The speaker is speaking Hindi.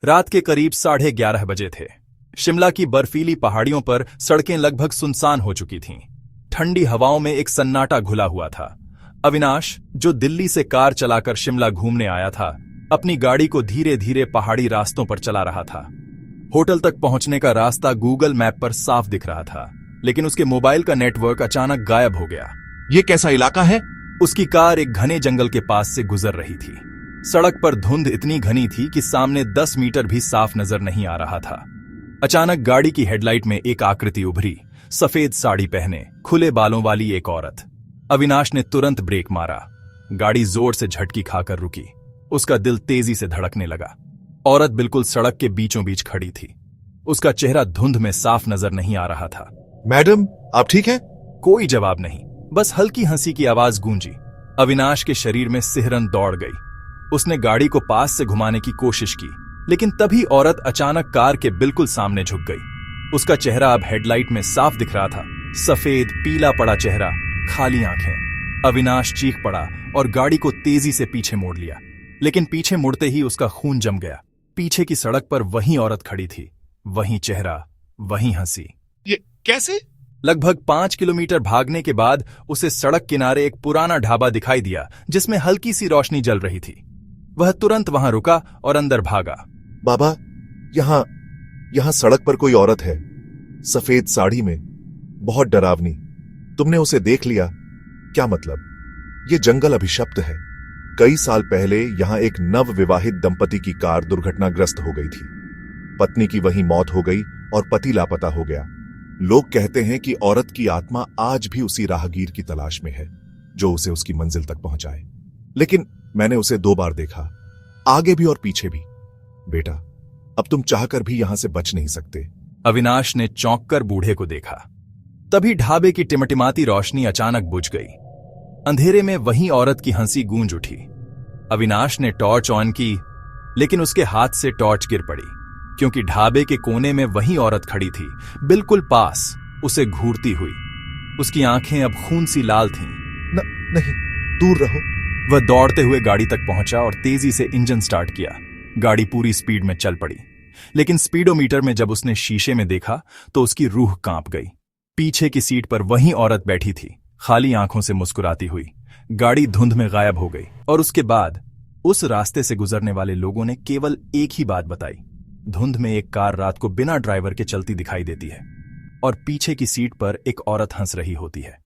रात के करीब 11:30 बजे थे। शिमला की बर्फीली पहाड़ियों पर सड़कें लगभग सुनसान हो चुकी थीं। ठंडी हवाओं में एक सन्नाटा घुला हुआ था। अविनाश, जो दिल्ली से कार चलाकर शिमला घूमने आया था, अपनी गाड़ी को धीरे धीरे पहाड़ी रास्तों पर चला रहा था। होटल तक पहुंचने का रास्ता गूगल मैप पर साफ दिख रहा था, लेकिन उसके मोबाइल का नेटवर्क अचानक गायब हो गया। ये कैसा इलाका है? उसकी कार एक घने जंगल के पास से गुजर रही थी। सड़क पर धुंध इतनी घनी थी कि सामने 10 मीटर भी साफ नजर नहीं आ रहा था। अचानक गाड़ी की हेडलाइट में एक आकृति उभरी, सफेद साड़ी पहने, खुले बालों वाली एक औरत। अविनाश ने तुरंत ब्रेक मारा। गाड़ी जोर से झटकी खाकर रुकी। उसका दिल तेजी से धड़कने लगा। औरत बिल्कुल सड़क के बीचों बीच खड़ी थी। उसका चेहरा धुंध में साफ नजर नहीं आ रहा था। मैडम, आप ठीक हैं? कोई जवाब नहीं, बस हल्की हंसी की आवाज गूंजी। अविनाश के शरीर में सिहरन दौड़ गई। उसने गाड़ी को पास से घुमाने की कोशिश की, लेकिन तभी औरत अचानक कार के बिल्कुल सामने झुक गई। उसका चेहरा अब हेडलाइट में साफ दिख रहा था। सफेद पीला पड़ा चेहरा, खाली आंखें। अविनाश चीख पड़ा और गाड़ी को तेजी से पीछे मोड़ लिया, लेकिन पीछे मुड़ते ही उसका खून जम गया। पीछे की सड़क पर वही औरत खड़ी थी, वही चेहरा, वही हंसी। ये कैसे? लगभग 5 किलोमीटर भागने के बाद उसे सड़क किनारे एक पुराना ढाबा दिखाई दिया, जिसमें हल्की सी रोशनी जल रही थी। वह तुरंत वहां रुका और अंदर भागा। बाबा, यहां सड़क पर कोई औरत है, सफेद साड़ी में, बहुत डरावनी। तुमने उसे देख लिया? क्या मतलब? ये जंगल अभिशप्त है। कई साल पहले यहां एक नव विवाहित दंपति की कार दुर्घटनाग्रस्त हो गई थी। पत्नी की वहीं मौत हो गई और पति लापता हो गया। लोग कहते हैं कि औरत की आत्मा आज भी उसी राहगीर की तलाश में है, जो उसे उसकी मंजिल तक पहुंचाए। लेकिन मैंने उसे 2 बार देखा, आगे भी और पीछे भी। बेटा, अब तुम चाहकर भी यहां से बच नहीं सकते। अविनाश ने चौंक कर बूढ़े को देखा। तभी ढाबे की टिमटिमाती रोशनी अचानक बुझ गई। अंधेरे में वही औरत की हंसी गूंज उठी। अविनाश ने टॉर्च ऑन की, लेकिन उसके हाथ से टॉर्च गिर पड़ी, क्योंकि ढाबे के कोने में वही औरत खड़ी थी, बिल्कुल पास, उसे घूरती हुई। उसकी आंखें अब खून सी लाल थीं। नहीं, दूर रहो। वह दौड़ते हुए गाड़ी तक पहुंचा और तेजी से इंजन स्टार्ट किया। गाड़ी पूरी स्पीड में चल पड़ी, लेकिन स्पीडोमीटर में जब उसने शीशे में देखा तो उसकी रूह कांप गई। पीछे की सीट पर वही औरत बैठी थी, खाली आंखों से मुस्कुराती हुई। गाड़ी धुंध में गायब हो गई और उसके बाद उस रास्ते से गुजरने वाले लोगों ने केवल एक ही बात बताई। धुंध में एक कार रात को बिना ड्राइवर के चलती दिखाई देती है और पीछे की सीट पर एक औरत हंस रही होती है।